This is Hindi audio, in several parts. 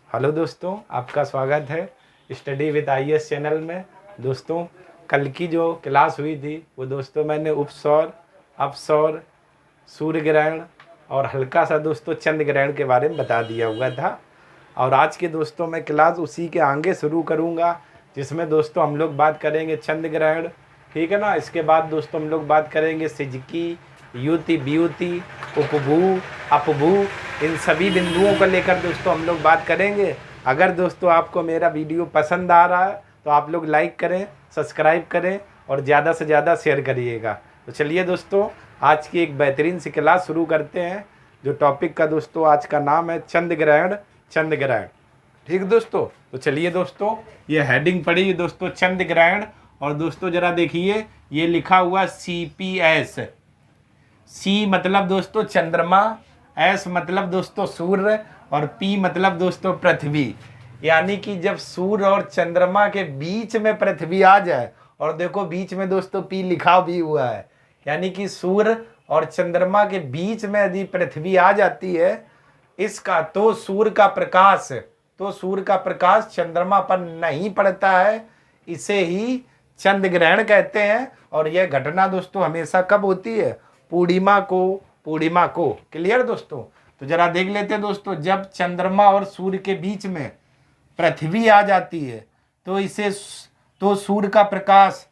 हेलो दोस्तों, आपका स्वागत है स्टडी विद आईएएस चैनल में। दोस्तों, कल की जो क्लास हुई थी वो दोस्तों मैंने उपसौर, अपसौर, सूर्य ग्रहण और हल्का सा दोस्तों चंद्र ग्रहण के बारे में बता दिया हुआ था। और आज के दोस्तों मैं क्लास उसी के आगे शुरू करूँगा, जिसमें दोस्तों हम लोग बात करेंगे चंद्र ग्रहण, ठीक है ना। इसके बाद दोस्तों हम लोग बात करेंगे सिजकी, युति, वियुति, उपभू, अपभू, इन सभी बिंदुओं को लेकर दोस्तों हम लोग बात करेंगे। अगर दोस्तों आपको मेरा वीडियो पसंद आ रहा है तो आप लोग लाइक करें, सब्सक्राइब करें और ज़्यादा से ज़्यादा शेयर करिएगा। तो चलिए दोस्तों, आज की एक बेहतरीन सी क्लास शुरू करते हैं। जो टॉपिक का दोस्तों आज का नाम है चंद्र ग्रहण। चंद्र ग्रहण, ठीक दोस्तों। तो चलिए दोस्तों, ये हेडिंग पड़ी दोस्तों चंद्र ग्रहण। और दोस्तों जरा देखिए, ये लिखा हुआ CPS। सी मतलब दोस्तों चंद्रमा, एस मतलब दोस्तों सूर्य और पी मतलब दोस्तों पृथ्वी। यानी कि जब सूर्य और चंद्रमा के बीच में पृथ्वी आ जाए, और देखो बीच में दोस्तों पी लिखा भी हुआ है, यानी कि सूर्य और चंद्रमा के बीच में यदि पृथ्वी आ जाती है इसका, तो सूर्य का प्रकाश चंद्रमा पर नहीं पड़ता है। इसे ही चंद्र ग्रहण कहते हैं। और यह घटना दोस्तों हमेशा कब होती है? पूर्णिमा को। क्लियर दोस्तों? तो जरा देख लेते हैं दोस्तों, जब चंद्रमा और सूर्य के बीच में पृथ्वी आ जाती है तो सूर्य का प्रकाश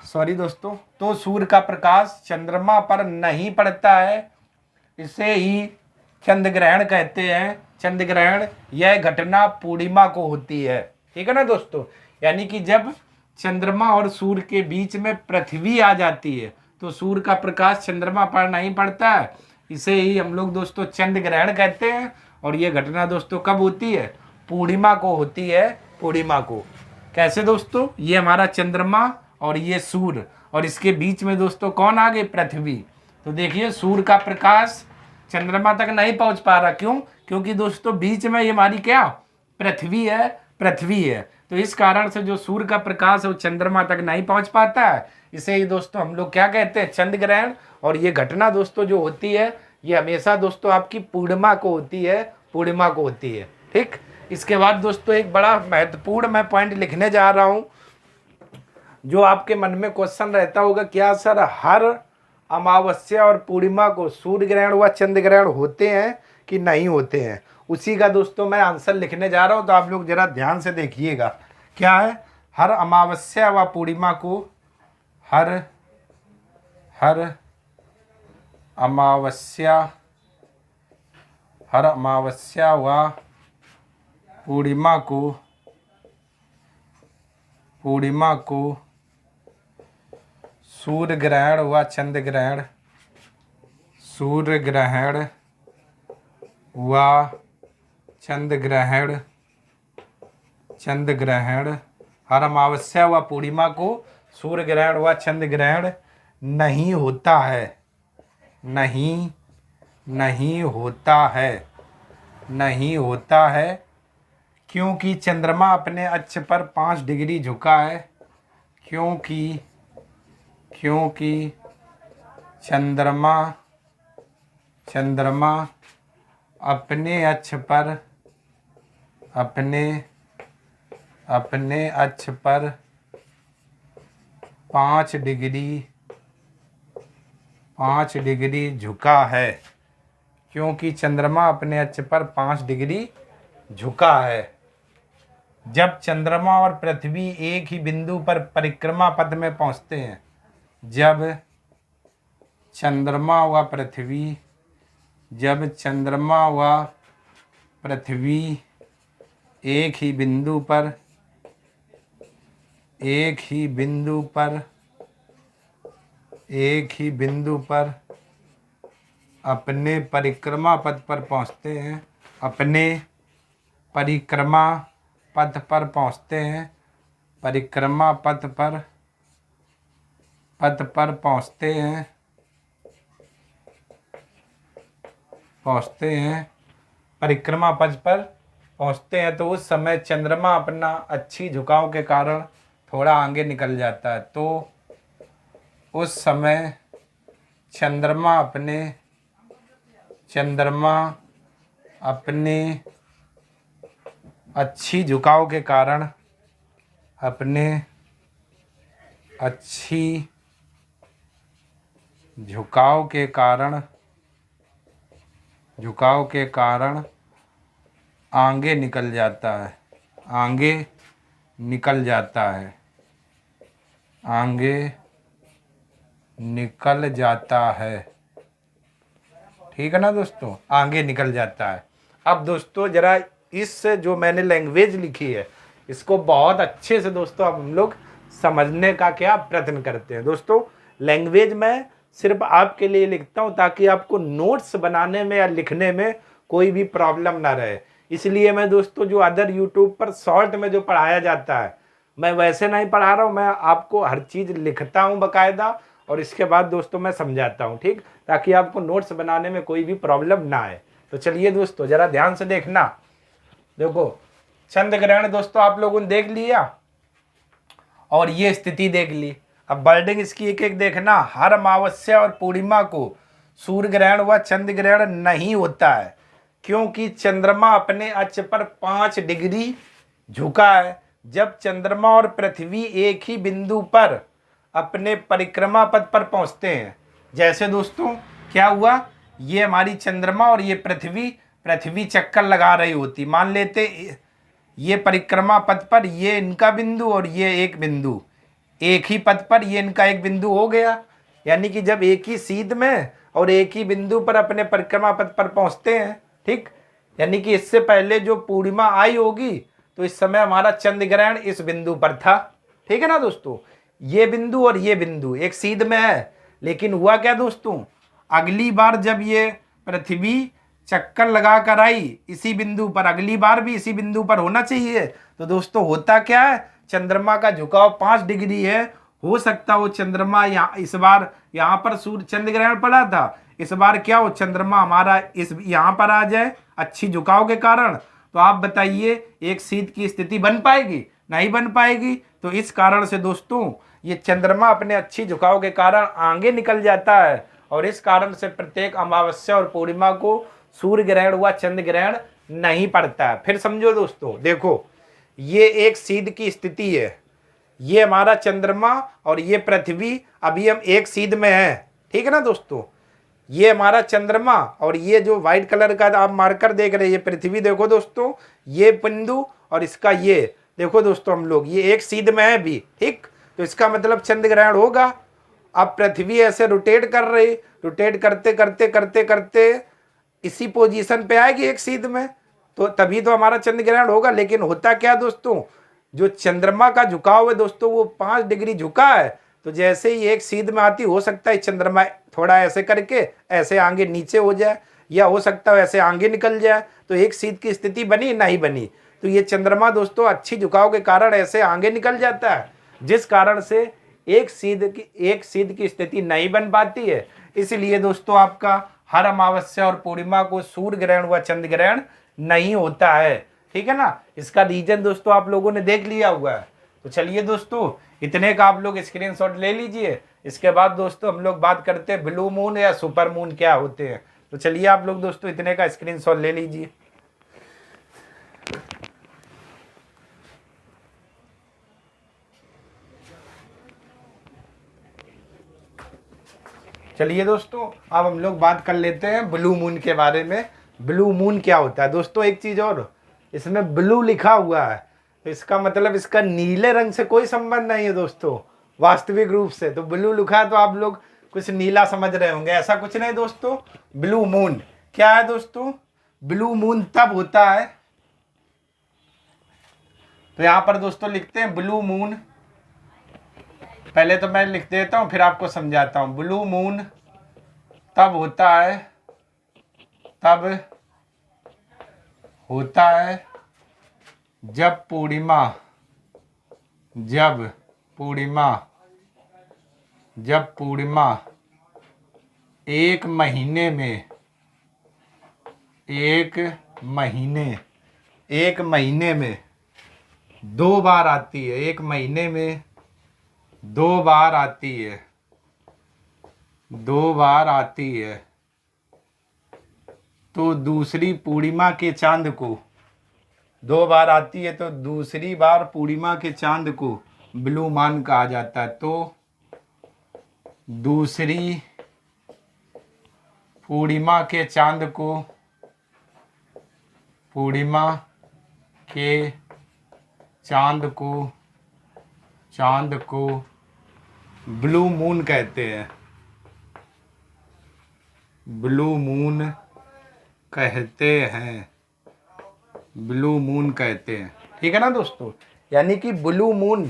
सॉरी दोस्तों, तो सूर्य का प्रकाश चंद्रमा पर नहीं पड़ता है। इसे ही चंद्र ग्रहण कहते हैं। चंद्र ग्रहण यह घटना पूर्णिमा को होती है, ठीक है ना दोस्तों। यानी कि जब चंद्रमा और सूर्य के बीच में पृथ्वी आ जाती है तो सूर्य का प्रकाश चंद्रमा पर नहीं पड़ता है। इसे ही हम लोग दोस्तों चंद्र ग्रहण कहते हैं। और ये घटना दोस्तों कब होती है? पूर्णिमा को होती है। पूर्णिमा को कैसे दोस्तों? ये हमारा चंद्रमा और ये सूर्य, और इसके बीच में दोस्तों कौन आ गए? पृथ्वी। तो देखिए, सूर्य का प्रकाश चंद्रमा तक नहीं पहुंच पा रहा। क्यों? क्योंकि दोस्तों बीच में ये हमारी क्या? पृथ्वी है। तो इस कारण से जो सूर्य का प्रकाश है वो चंद्रमा तक नहीं पहुंच पाता है। इसे ही दोस्तों हम लोग क्या कहते हैं? चंद्र ग्रहण। और ये घटना दोस्तों जो होती है ये हमेशा दोस्तों आपकी पूर्णिमा को होती है। ठीक। इसके बाद दोस्तों एक बड़ा महत्वपूर्ण मैं पॉइंट लिखने जा रहा हूं, जो आपके मन में क्वेश्चन रहता होगा, क्या सर हर अमावस्या और पूर्णिमा को सूर्य ग्रहण व चंद्र ग्रहण होते हैं कि नहीं होते हैं? उसी का दोस्तों मैं आंसर लिखने जा रहा हूं। तो आप लोग जरा ध्यान से देखिएगा, क्या है? हर अमावस्या व पूर्णिमा को, हर अमावस्या व पूर्णिमा को सूर्य ग्रहण व चंद्र ग्रहण, चंद्र ग्रहण, हर अमावस्या व पूर्णिमा को सूर्य ग्रहण व चंद्र ग्रहण नहीं होता है, क्योंकि चंद्रमा अपने अक्ष पर 5 डिग्री झुका है। क्योंकि चंद्रमा अपने अक्ष पर 5 डिग्री झुका है। क्योंकि चंद्रमा अपने अक्ष पर 5 डिग्री झुका है। जब चंद्रमा और पृथ्वी एक ही बिंदु पर परिक्रमा पथ में पहुंचते हैं, जब चंद्रमा व पृथ्वी एक ही बिंदु पर अपने परिक्रमा पथ पर पहुंचते हैं, तो उस समय चंद्रमा अपना अच्छी झुकाव के कारण थोड़ा आगे निकल जाता है। तो उस समय चंद्रमा अपने अच्छी झुकाव के कारण अपने अच्छी झुकाव के कारण आगे निकल जाता है, आगे निकल जाता है, आगे निकल जाता है। ठीक है ना दोस्तों, आगे निकल जाता है। अब दोस्तों जरा इस जो मैंने लैंग्वेज लिखी है इसको बहुत अच्छे से दोस्तों अब हम लोग समझने का क्या प्रयत्न करते हैं। दोस्तों लैंग्वेज मैं सिर्फ आपके लिए लिखता हूं ताकि आपको नोट्स बनाने में या लिखने में कोई भी प्रॉब्लम ना रहे। इसलिए मैं दोस्तों जो अदर यूट्यूब पर शॉर्ट में जो पढ़ाया जाता है मैं वैसे नहीं पढ़ा रहा हूँ, मैं आपको हर चीज़ लिखता हूँ बाकायदा और इसके बाद दोस्तों मैं समझाता हूँ, ठीक, ताकि आपको नोट्स बनाने में कोई भी प्रॉब्लम ना आए। तो चलिए दोस्तों जरा ध्यान से देखना। देखो चंद्र ग्रहण दोस्तों आप लोगों ने देख लिया और ये स्थिति देख ली। अब वर्डिंग इसकी एक एक देखना। हर अमावस्या और पूर्णिमा को सूर्य ग्रहण व चंद्र ग्रहण नहीं होता है क्योंकि चंद्रमा अपने अक्ष पर 5 डिग्री झुका है। जब चंद्रमा और पृथ्वी एक ही बिंदु पर अपने परिक्रमा पथ पर पहुंचते हैं, जैसे दोस्तों क्या हुआ, ये हमारी चंद्रमा और ये पृथ्वी चक्कर लगा रही होती, मान लेते ये परिक्रमा पथ पर ये इनका बिंदु और ये एक बिंदु एक ही पथ पर ये इनका एक बिंदु हो गया। यानी कि जब एक ही सीध में और एक ही बिंदु पर अपने परिक्रमा पथ पर पहुंचते हैं, ठीक, यानी कि इससे पहले जो पूर्णिमा आई होगी तो इस समय हमारा चंद्र ग्रहण इस बिंदु पर था। ठीक है ना दोस्तों, ये बिंदु और ये बिंदु एक सीध में है, लेकिन हुआ क्या दोस्तों, अगली बार जब ये पृथ्वी चक्कर लगा कर आई इसी बिंदु पर, अगली बार भी इसी बिंदु पर होना चाहिए। तो दोस्तों होता क्या है, चंद्रमा का झुकाव 5 डिग्री है। हो सकता हो चंद्रमा यहाँ इस बार यहाँ पर सूर्य चंद्र ग्रहण पड़ा था, इस बार क्या हो चंद्रमा हमारा इस यहाँ पर आ जाए अच्छी झुकाव के कारण। तो आप बताइए एक सीध की स्थिति बन पाएगी? नहीं बन पाएगी। तो इस कारण से दोस्तों ये चंद्रमा अपने अच्छी झुकाव के कारण आगे निकल जाता है और इस कारण से प्रत्येक अमावस्या और पूर्णिमा को सूर्य ग्रहण व चंद्र ग्रहण नहीं पड़ता है। फिर समझो दोस्तों, देखो ये एक सीध की स्थिति है, ये हमारा चंद्रमा और ये पृथ्वी, अभी हम एक सीध में हैं। ठीक है ना दोस्तों, ये हमारा चंद्रमा और ये जो व्हाइट कलर का आप मार्कर देख रहे हैं ये पृथ्वी। देखो दोस्तों ये बिंदु और इसका ये देखो दोस्तों, हम लोग ये एक सीध में है भी, ठीक, तो इसका मतलब चंद्र ग्रहण होगा। अब पृथ्वी ऐसे रोटेट कर रही, रोटेट करते करते करते करते इसी पोजीशन पे आएगी एक सीध में, तो तभी तो हमारा चंद्र ग्रहण होगा। लेकिन होता क्या दोस्तों, जो चंद्रमा का झुकाव है दोस्तों वो 5 डिग्री झुका है, तो जैसे ही एक सीध में आती हो सकता है चंद्रमा थोड़ा ऐसे करके ऐसे आगे नीचे हो जाए या हो सकता है ऐसे आगे निकल जाए, तो एक सीध की स्थिति बनी नहीं बनी। तो ये चंद्रमा दोस्तों अच्छी झुकाव के कारण ऐसे आगे निकल जाता है, जिस कारण से एक सीध की स्थिति नहीं बन पाती है। इसलिए दोस्तों आपका हर अमावस्या और पूर्णिमा को सूर्य ग्रहण व चंद्र ग्रहण नहीं होता है। ठीक है ना, इसका रीजन दोस्तों आप लोगों ने देख लिया हुआ है। तो चलिए दोस्तों इतने का आप लोग स्क्रीनशॉट ले लीजिए। इसके बाद दोस्तों हम लोग बात करते हैं ब्लू मून या सुपर मून क्या होते हैं। तो चलिए आप लोग दोस्तों इतने का स्क्रीनशॉट ले लीजिए। चलिए दोस्तों अब हम लोग बात कर लेते हैं ब्लू मून के बारे में। ब्लू मून क्या होता है दोस्तों, एक चीज और, इसमें ब्लू लिखा हुआ है तो इसका मतलब इसका नीले रंग से कोई संबंध नहीं है दोस्तों वास्तविक रूप से। तो ब्लू लिखा है तो आप लोग कुछ नीला समझ रहे होंगे, ऐसा कुछ नहीं दोस्तों। ब्लू मून क्या है दोस्तों, ब्लू मून तब होता है, तो यहां पर दोस्तों लिखते हैं ब्लू मून। पहले तो मैं लिख देता हूं फिर आपको समझाता हूं। ब्लू मून तब होता है जब पूर्णिमा एक महीने में 2 बार आती है, एक महीने में 2 बार आती है, 2 बार आती है। तो दूसरी पूर्णिमा के चांद को 2 बार आती है तो दूसरी बार पूर्णिमा के चांद को ब्लू मून कहा जाता है। तो दूसरी पूर्णिमा के चांद को, पूर्णिमा के चांद को ब्लू मून कहते हैं, ब्लू मून कहते हैं, ब्लू मून कहते हैं। ठीक है ना दोस्तों। यानी कि ब्लू मून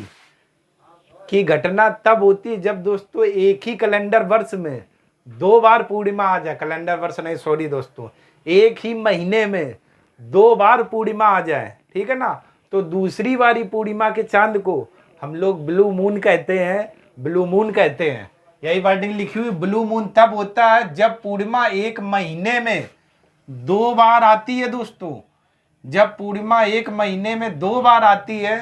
की घटना तब होती है जब दोस्तों एक ही कैलेंडर वर्ष में 2 बार पूर्णिमा आ जाए। कैलेंडर वर्ष नहीं, सॉरी दोस्तों, एक ही महीने में 2 बार पूर्णिमा आ जाए। ठीक है ना। तो दूसरी बारी पूर्णिमा के चांद को हम लोग ब्लू मून कहते हैं, ब्लू मून कहते हैं। यही वर्डिंग लिखी हुई। ब्लू मून तब होता है जब पूर्णिमा एक महीने में 2 बार आती है दोस्तों। जब पूर्णिमा एक महीने में 2 बार आती है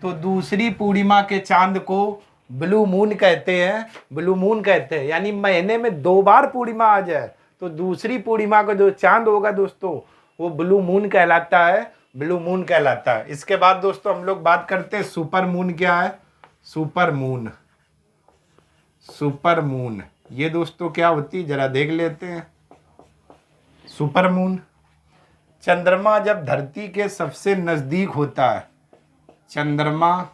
तो दूसरी पूर्णिमा के चांद को ब्लू मून कहते हैं, ब्लू मून कहते हैं। यानी महीने में 2 बार पूर्णिमा आ जाए तो दूसरी पूर्णिमा का जो चांद होगा दोस्तों वो ब्लू मून कहलाता है, ब्लू मून कहलाता है। इसके बाद दोस्तों हम लोग बात करते हैं सुपर मून क्या है। सुपर मून, सुपर मून ये दोस्तों क्या होती है जरा देख लेते हैं। सुपर मून, चंद्रमा जब धरती के सबसे नजदीक होता है, चंद्रमा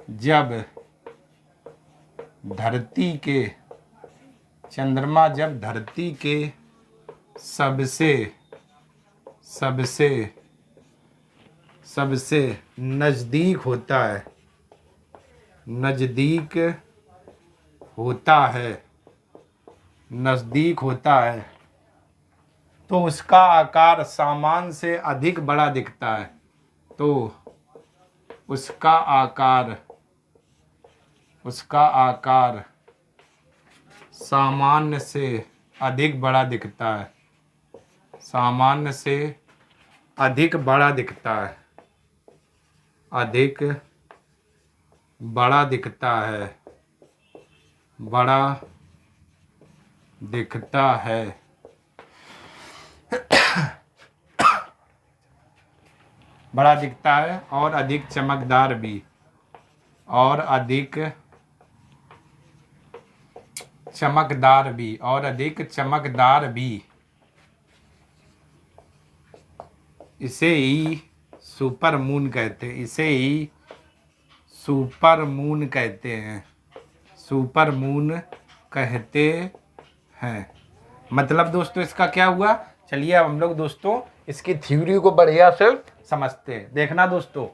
जब धरती के सबसे नजदीक होता है, नजदीक होता है तो उसका आकार सामान्य से अधिक बड़ा दिखता है। तो उसका आकार सामान्य से अधिक बड़ा दिखता है, सामान्य से अधिक बड़ा दिखता है, अधिक बड़ा दिखता है, बड़ा दिखता है। बड़ा दिखता है और अधिक चमकदार भी, और अधिक चमकदार भी, और अधिक चमकदार भी। इसे ही सुपर मून कहते हैं, इसे ही सुपर मून कहते हैं, सुपर मून कहते हैं। मतलब दोस्तों इसका क्या हुआ, चलिए अब हम लोग दोस्तों इसकी थ्योरी को बढ़िया से समझते हैं। देखना दोस्तों,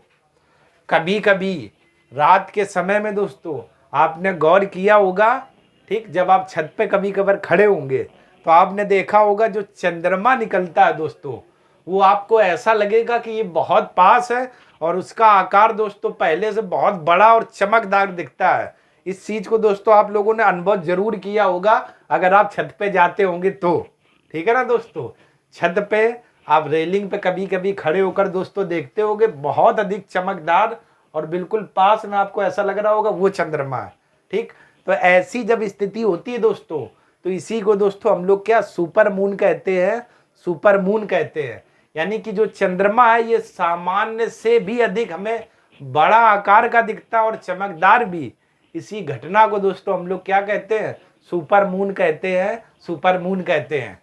कभी कभी रात के समय में दोस्तों आपने गौर किया होगा, ठीक, जब आप छत पे कभी कभार खड़े होंगे तो आपने देखा होगा जो चंद्रमा निकलता है दोस्तों वो आपको ऐसा लगेगा कि ये बहुत पास है और उसका आकार दोस्तों पहले से बहुत बड़ा और चमकदार दिखता है। इस चीज को दोस्तों आप लोगों ने अनुभव जरूर किया होगा अगर आप छत पे जाते होंगे तो। ठीक है ना दोस्तों। छत पे आप रेलिंग पे कभी कभी खड़े होकर दोस्तों देखते होंगे बहुत अधिक चमकदार और बिल्कुल पास में आपको ऐसा लग रहा होगा वो चंद्रमा है। ठीक, तो ऐसी जब स्थिति होती है दोस्तों तो इसी को दोस्तों हम लोग क्या सुपर मून कहते हैं, सुपर मून कहते हैं। यानी कि जो चंद्रमा है ये सामान्य से भी अधिक हमें बड़ा आकार का दिखता है और चमकदार भी। इसी घटना को दोस्तों हम लोग क्या कहते हैं, सुपर मून कहते हैं, सुपर मून कहते हैं।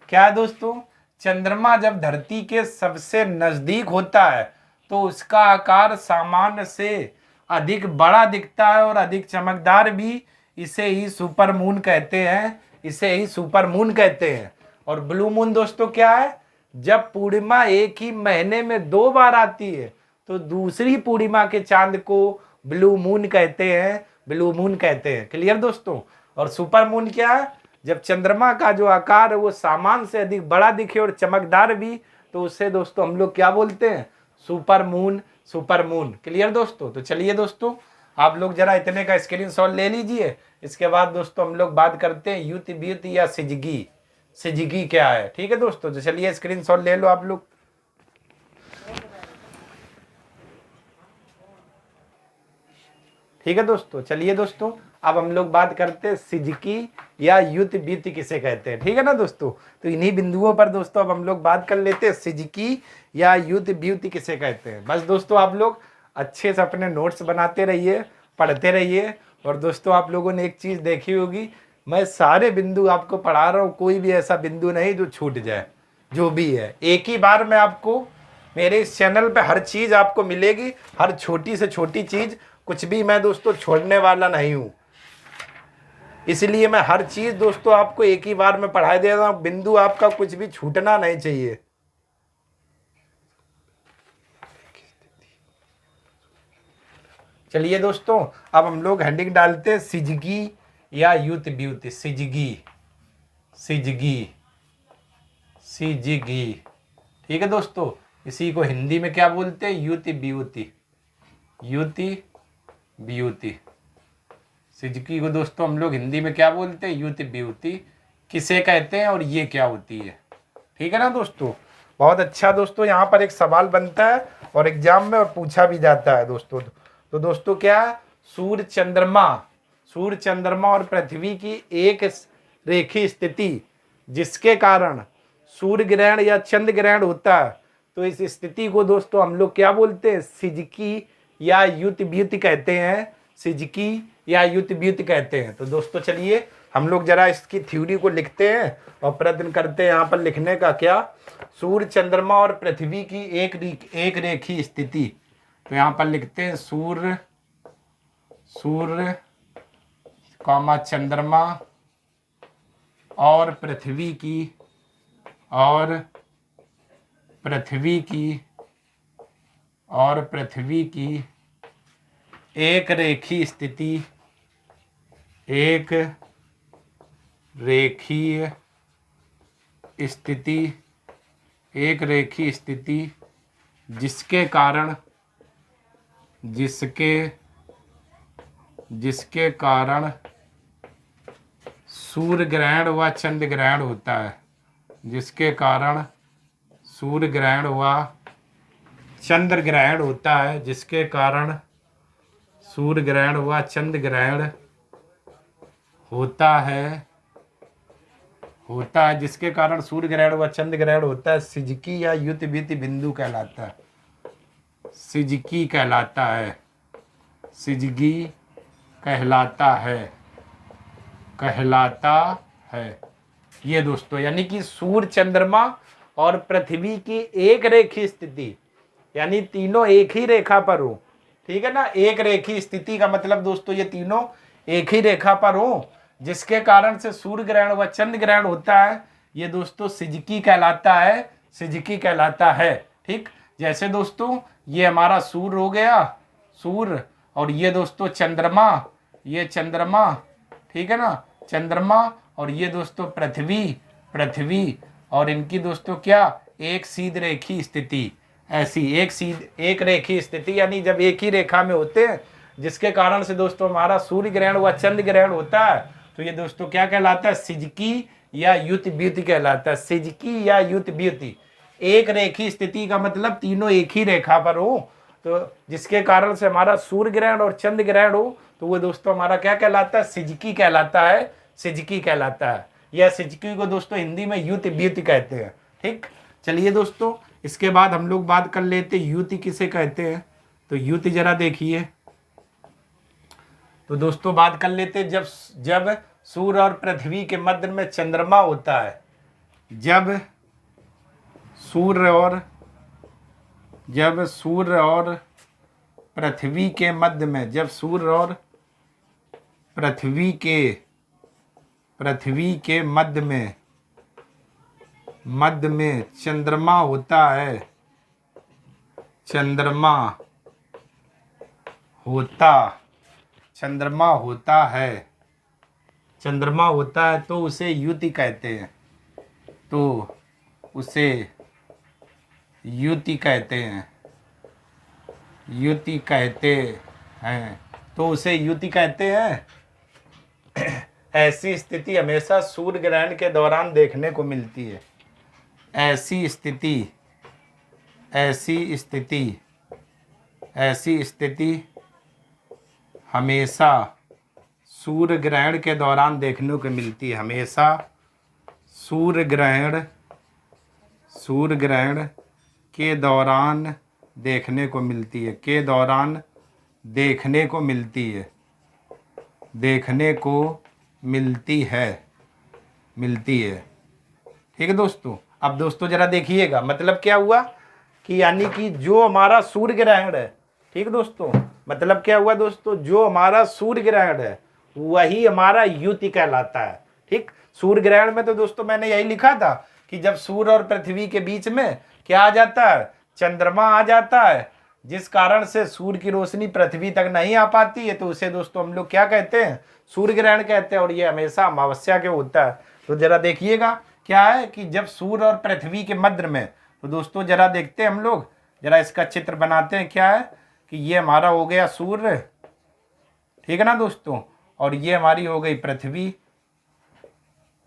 क्या है दोस्तों, चंद्रमा जब धरती के सबसे नजदीक होता है तो उसका आकार सामान्य से अधिक बड़ा दिखता है और अधिक चमकदार भी। इसे ही सुपर मून कहते हैं, इसे ही सुपर मून कहते हैं। और ब्लू मून दोस्तों क्या है, जब पूर्णिमा एक ही महीने में 2 बार आती है तो दूसरी पूर्णिमा के चांद को ब्लू मून कहते हैं, ब्लू मून कहते हैं। क्लियर दोस्तों। और सुपर मून क्या है, जब चंद्रमा का जो आकार है वो सामान्य से अधिक बड़ा दिखे और चमकदार भी तो उससे दोस्तों हम लोग क्या बोलते हैं, super moon, super moon. Clear दोस्तों। तो चलिए दोस्तों आप लोग जरा इतने का स्क्रीनशॉट ले लीजिए। इसके बाद दोस्तों हम लोग बात करते हैं युत ब्युत या सिजगी, सिजगी क्या है। ठीक है दोस्तों। तो चलिए स्क्रीनशॉट ले लो आप लोग। ठीक है दोस्तों। चलिए दोस्तों अब हम लोग बात करते हैं सिजकी या युति बीति किसे कहते हैं। ठीक है ना दोस्तों, तो इन्हीं बिंदुओं पर दोस्तों अब हम लोग बात कर लेते हैं सिजकी या युति बीति किसे कहते हैं। बस दोस्तों आप लोग अच्छे से अपने नोट्स बनाते रहिए, पढ़ते रहिए। और दोस्तों आप लोगों ने एक चीज़ देखी होगी, मैं सारे बिंदु आपको पढ़ा रहा हूँ, कोई भी ऐसा बिंदु नहीं जो छूट जाए। जो भी है एक ही बार में आपको मेरे इस चैनल पे हर चीज़ आपको मिलेगी, हर छोटी से छोटी चीज़, कुछ भी मैं दोस्तों छोड़ने वाला नहीं हूँ। इसलिए मैं हर चीज़ दोस्तों आपको एक ही बार में पढ़ा दे रहा हूँ, बिंदु आपका कुछ भी छूटना नहीं चाहिए। चलिए दोस्तों अब हम लोग हेडिंग डालते हैं सिजगी या युति बीति। सिजगी, सिजगी, सिजगी। ठीक है दोस्तों, इसी को हिंदी में क्या बोलते हैं? युति बीति, युति बीति। सिजकी को दोस्तों हम लोग हिंदी में क्या बोलते हैं? युति बीति किसे कहते हैं और ये क्या होती है। ठीक है ना दोस्तों, बहुत अच्छा दोस्तों। यहाँ पर एक सवाल बनता है और एग्जाम में और पूछा भी जाता है दोस्तों। तो दोस्तों क्या है? सूर्य चंद्रमा और पृथ्वी की एक रेखीय स्थिति जिसके कारण सूर्य ग्रहण या चंद्र ग्रहण होता है, तो इस स्थिति को दोस्तों हम लोग क्या बोलते हैं? सिजकी या युति बीति कहते हैं। सिजकी या युति बीति कहते हैं। तो दोस्तों चलिए हम लोग जरा इसकी थ्योरी को लिखते हैं और प्रयत्न करते हैं यहाँ पर लिखने का। क्या? सूर्य चंद्रमा और पृथ्वी की एक रेखीय स्थिति। तो यहाँ पर लिखते हैं सूर्य कॉमा चंद्रमा और पृथ्वी की एक रेखीय स्थिति जिसके कारण सूर्य ग्रहण व चंद्र ग्रहण होता है। जिसके कारण सूर्य ग्रहण व चंद्र ग्रहण होता है। जिसके कारण सूर्य ग्रहण व चंद्र ग्रहण होता है। जिसके कारण सूर्य ग्रहण व चंद्र ग्रहण होता है, सिजकी या युति बीति बिंदु कहलाता है। सिजकी कहलाता है। सिजगी कहलाता है। ये दोस्तों यानी कि सूर्य चंद्रमा और पृथ्वी की एक रेखीय स्थिति, यानी तीनों एक ही रेखा पर हो। ठीक है ना, एक रेखीय स्थिति का मतलब दोस्तों ये तीनों एक ही रेखा पर हो, जिसके कारण से सूर्य ग्रहण व चंद्र ग्रहण होता है। ये दोस्तों सिजकी कहलाता है। ठीक, जैसे दोस्तों ये हमारा सूर्य हो गया, सूर्य, और ये दोस्तों चंद्रमा, ये चंद्रमा। ठीक है ना, चंद्रमा, और ये दोस्तों पृथ्वी, और इनकी दोस्तों क्या? एक सीध रेखी स्थिति। ऐसी एक रेखी स्थिति, यानी जब एक ही रेखा में होते हैं, जिसके कारण से दोस्तों हमारा सूर्य ग्रहण व चंद्र ग्रहण होता है। तो ये दोस्तों क्या कहलाता है? सिजकी या युति बीति कहलाता है। सिजकी या युति बीति, एक रेखी स्थिति का मतलब तीनों एक ही रेखा पर हो, तो जिसके कारण से हमारा सूर्य ग्रहण और चंद्र ग्रहण हो, तो वो दोस्तों हमारा क्या कहलाता है? सिजकी कहलाता है। यह सिजकी को दोस्तों हिंदी में युति बीति कहते हैं। ठीक, चलिए दोस्तों इसके बाद हम लोग बात कर लेते हैं युति किसे कहते हैं। तो युति जरा देखिए, तो दोस्तों बात कर लेते हैं जब सूर्य और पृथ्वी के मध्य में चंद्रमा होता है। जब सूर्य और पृथ्वी के मध्य में, जब सूर्य और पृथ्वी के मध्य में चंद्रमा होता है, चंद्रमा होता है, तो उसे युति कहते हैं। तो उसे युति कहते हैं। ऐसी स्थिति हमेशा सूर्य ग्रहण के दौरान देखने को मिलती है। ऐसी स्थिति हमेशा सूर्य ग्रहण के दौरान देखने को मिलती है। हमेशा सूर्य ग्रहण के दौरान देखने को मिलती है, के दौरान देखने को मिलती है, देखने को मिलती है, मिलती है। ठीक है दोस्तों। अब दोस्तों जरा देखिएगा, मतलब क्या हुआ कि यानी कि जो हमारा सूर्य ग्रहण है, ठीक है दोस्तों, मतलब क्या हुआ दोस्तों, जो हमारा सूर्य ग्रहण है वही हमारा युति कहलाता है। ठीक, सूर्य ग्रहण में तो दोस्तों मैंने यही लिखा था कि जब सूर्य और पृथ्वी के बीच में क्या आ जाता है, चंद्रमा आ जाता है, जिस कारण से सूर्य की रोशनी पृथ्वी तक नहीं आ पाती है, तो उसे दोस्तों हम लोग क्या कहते हैं, सूर्य ग्रहण कहते हैं। और ये हमेशा अमावस्या के होता है। तो जरा देखिएगा क्या है कि जब सूर्य और पृथ्वी के मध्य में, तो दोस्तों जरा देखते हैं हम लोग, जरा इसका चित्र बनाते हैं। क्या है कि ये हमारा हो गया सूर्य, ठीक है ना दोस्तों, और ये हमारी हो गई पृथ्वी,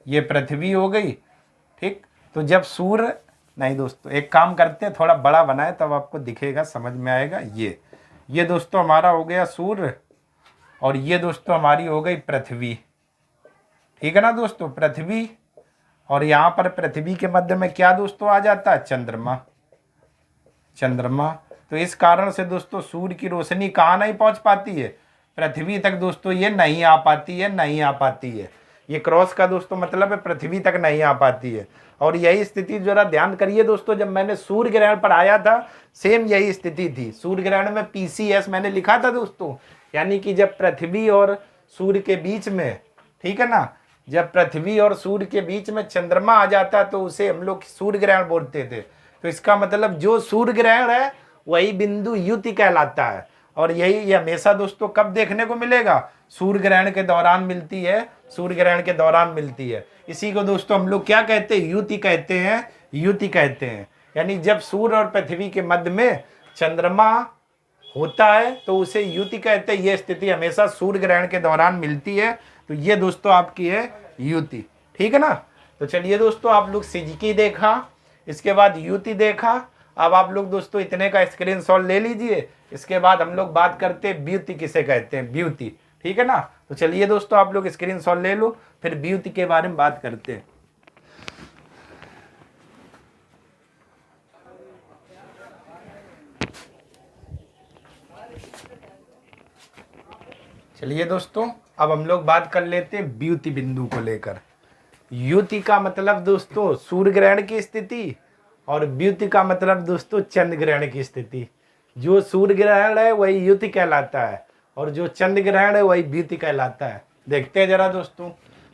ये पृथ्वी हो गई। ठीक, तो जब सूर्य, नहीं दोस्तों एक काम करते हैं, थोड़ा बड़ा बनाए तब आपको दिखेगा, समझ में आएगा। ये दोस्तों हमारा हो गया सूर्य, और ये दोस्तों हमारी हो गई पृथ्वी, ठीक है ना दोस्तों, पृथ्वी। और यहाँ पर पृथ्वी के मध्य में क्या दोस्तों आ जाता है, चंद्रमा, चंद्रमा। तो इस कारण से दोस्तों सूर्य की रोशनी कहाँ नहीं पहुँच पाती है, पृथ्वी तक दोस्तों ये नहीं आ पाती है, नहीं आ पाती है। ये क्रॉस का दोस्तों मतलब है पृथ्वी तक नहीं आ पाती है। और यही स्थिति जरा ध्यान करिए दोस्तों, जब मैंने सूर्य ग्रहण पर आया था सेम यही स्थिति थी। सूर्य ग्रहण में PCS मैंने लिखा था दोस्तों, यानी कि जब पृथ्वी और सूर्य के बीच में, ठीक है ना, जब पृथ्वी और सूर्य के बीच में चंद्रमा आ जाता तो उसे हम लोग सूर्य ग्रहण बोलते थे। तो इसका मतलब जो सूर्य ग्रहण है वही बिंदु युति कहलाता है। और यही हमेशा दोस्तों कब देखने को मिलेगा, सूर्य ग्रहण के दौरान मिलती है, सूर्य ग्रहण के दौरान मिलती है। इसी को दोस्तों हम लोग क्या कहते हैं, युति कहते हैं, युति कहते हैं। यानी जब सूर्य और पृथ्वी के मध्य में चंद्रमा होता है तो उसे युति कहते हैं। ये स्थिति हमेशा सूर्य ग्रहण के दौरान मिलती है। तो ये दोस्तों आपकी है युति, ठीक है ना। तो चलिए दोस्तों, आप लोग सिजकी देखा, इसके बाद युति देखा। अब आप लोग दोस्तों इतने का स्क्रीनशॉट ले लीजिए। इसके बाद हम लोग बात करते हैं ब्यूटी किसे कहते हैं, ब्यूटी, ठीक है ना। तो चलिए दोस्तों आप लोग स्क्रीनशॉट ले लो, फिर ब्यूटी के बारे में बात करते हैं। चलिए दोस्तों अब हम लोग बात कर लेते हैं ब्यूटी बिंदु को लेकर। युति का मतलब दोस्तों सूर्य ग्रहण की स्थिति, और ब्यूटी का मतलब दोस्तों चंद्र ग्रहण की स्थिति। जो सूर्य ग्रहण है वही युति कहलाता है, और जो चंद्र ग्रहण है वही ब्यूटी कहलाता है। देखते हैं जरा दोस्तों,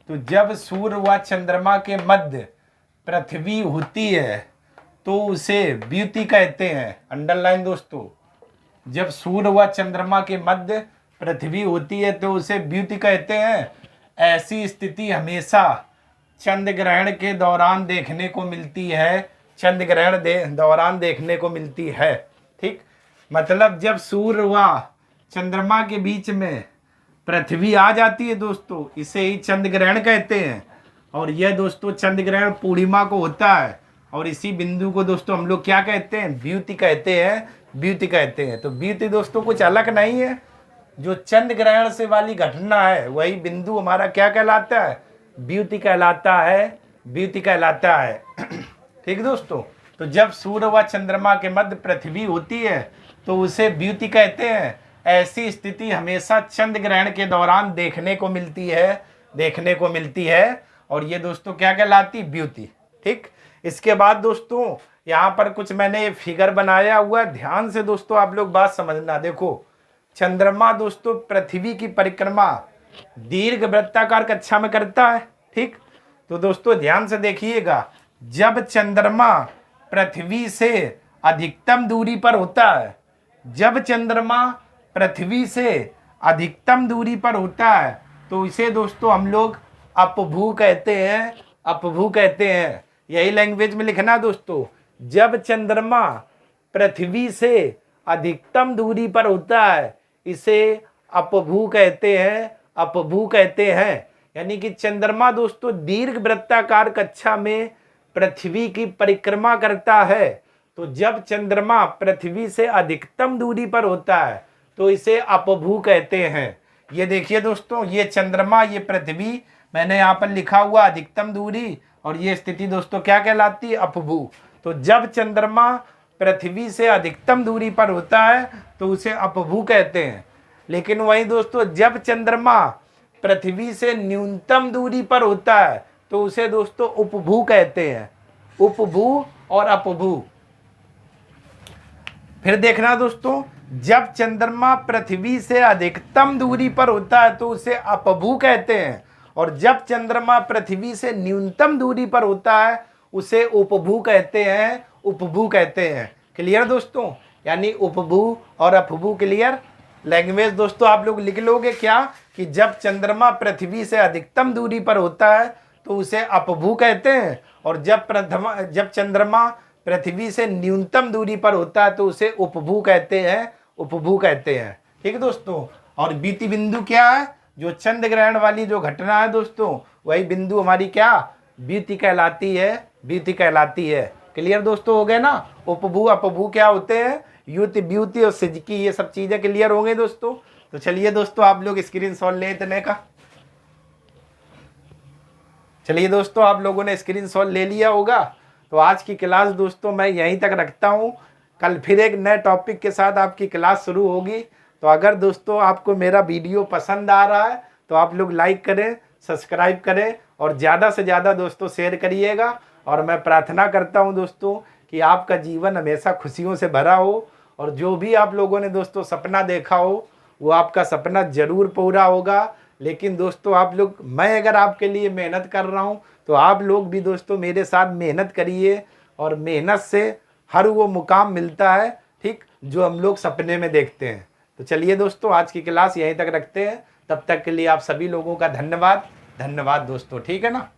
तो जब सूर्य व चंद्रमा के मध्य पृथ्वी होती है तो उसे ब्यूटी कहते हैं। अंडरलाइन दोस्तों, जब सूर्य व चंद्रमा के मध्य पृथ्वी होती है तो उसे ब्यूटी कहते हैं। ऐसी स्थिति हमेशा चंद्र ग्रहण के दौरान देखने को मिलती है, चंद्र ग्रहण दौरान देखने को मिलती है। ठीक, मतलब जब सूर्य व चंद्रमा के बीच में पृथ्वी आ जाती है दोस्तों, इसे ही चंद्र ग्रहण कहते हैं। और यह दोस्तों चंद्र ग्रहण पूर्णिमा को होता है, और इसी बिंदु को दोस्तों हम लोग क्या कहते हैं, ब्यूटी कहते हैं, ब्यूटी कहते हैं। तो ब्यूटी दोस्तों कुछ अलग नहीं है, जो चंद्र ग्रहण से वाली घटना है वही बिंदु हमारा क्या कहलाता है, ब्यूटी कहलाता है, ब्यूटी कहलाता है। ठीक दोस्तों, तो जब सूर्य व चंद्रमा के मध्य पृथ्वी होती है तो उसे ब्यूटी कहते हैं। ऐसी स्थिति हमेशा चंद्र ग्रहण के दौरान देखने को मिलती है, देखने को मिलती है, और ये दोस्तों क्या कहलाती, ब्यूटी। ठीक, इसके बाद दोस्तों यहाँ पर कुछ मैंने फिगर बनाया हुआ है, ध्यान से दोस्तों आप लोग बात समझना। देखो, चंद्रमा दोस्तों पृथ्वी की परिक्रमा दीर्घ वृत्ताकार कक्षा में करता है। ठीक, तो दोस्तों ध्यान से देखिएगा, जब चंद्रमा पृथ्वी से अधिकतम दूरी पर होता है, जब चंद्रमा पृथ्वी से अधिकतम दूरी पर होता है तो इसे दोस्तों हम लोग अपभू कहते हैं, अपभू कहते हैं। यही लैंग्वेज में लिखना दोस्तों, जब चंद्रमा पृथ्वी से अधिकतम दूरी पर होता है इसे अपभू कहते हैं, अपभू कहते हैं। यानी कि चंद्रमा दोस्तों दीर्घ वृत्ताकार कक्षा में पृथ्वी की परिक्रमा करता है, तो जब चंद्रमा पृथ्वी से अधिकतम दूरी पर होता है तो इसे अपभू कहते हैं। ये देखिए दोस्तों, ये चंद्रमा, ये पृथ्वी, मैंने यहाँ पर लिखा हुआ अधिकतम दूरी, और ये स्थिति दोस्तों क्या कहलाती है? अपभू। तो जब चंद्रमा पृथ्वी से अधिकतम दूरी पर होता है तो उसे अपभू कहते हैं। लेकिन वहीं दोस्तों जब चंद्रमा पृथ्वी से न्यूनतम दूरी पर होता है तो उसे दोस्तों उपभू कहते हैं। उपभू और अपभू। फिर देखना दोस्तों, जब चंद्रमा पृथ्वी से अधिकतम दूरी पर होता है तो उसे अपभू कहते हैं, और जब चंद्रमा पृथ्वी से न्यूनतम दूरी पर होता है उसे उपभू कहते हैं। उपभू कहते हैं। क्लियर दोस्तों? यानी उपभू और अपभू। क्लियर? लैंग्वेज दोस्तों आप लोग लिख लोगे क्या कि जब चंद्रमा पृथ्वी से अधिकतम दूरी पर होता है तो उसे अपभू कहते हैं, और जब चंद्रमा पृथ्वी से न्यूनतम दूरी पर होता है तो उसे उपभू कहते हैं। उपभू कहते हैं। ठीक है दोस्तों? और बीती बिंदु क्या है? जो चंद्र ग्रहण वाली जो घटना है दोस्तों, वही बिंदु हमारी क्या? बीती कहलाती है। बीती कहलाती है। क्लियर दोस्तों हो गए ना? उपभू अपभू क्या होते हैं? युति, ब्यूति और सिजकी, ये सब चीजें क्लियर हो गई दोस्तों। तो चलिए दोस्तों आप लोग स्क्रीनशॉट ले इतने का। चलिए दोस्तों आप लोगों ने स्क्रीनशॉट ले लिया होगा। तो आज की क्लास दोस्तों मैं यहीं तक रखता हूँ। कल फिर एक नए टॉपिक के साथ आपकी क्लास शुरू होगी। तो अगर दोस्तों आपको मेरा वीडियो पसंद आ रहा है तो आप लोग लाइक करें, सब्सक्राइब करें और ज़्यादा से ज़्यादा दोस्तों शेयर करिएगा। और मैं प्रार्थना करता हूं दोस्तों कि आपका जीवन हमेशा खुशियों से भरा हो, और जो भी आप लोगों ने दोस्तों सपना देखा हो वो आपका सपना ज़रूर पूरा होगा। लेकिन दोस्तों आप लोग, मैं अगर आपके लिए मेहनत कर रहा हूं तो आप लोग भी दोस्तों मेरे साथ मेहनत करिए, और मेहनत से हर वो मुकाम मिलता है, ठीक, जो हम लोग सपने में देखते हैं। तो चलिए दोस्तों आज की क्लास यहीं तक रखते हैं। तब तक के लिए आप सभी लोगों का धन्यवाद। धन्यवाद दोस्तों। ठीक है ना?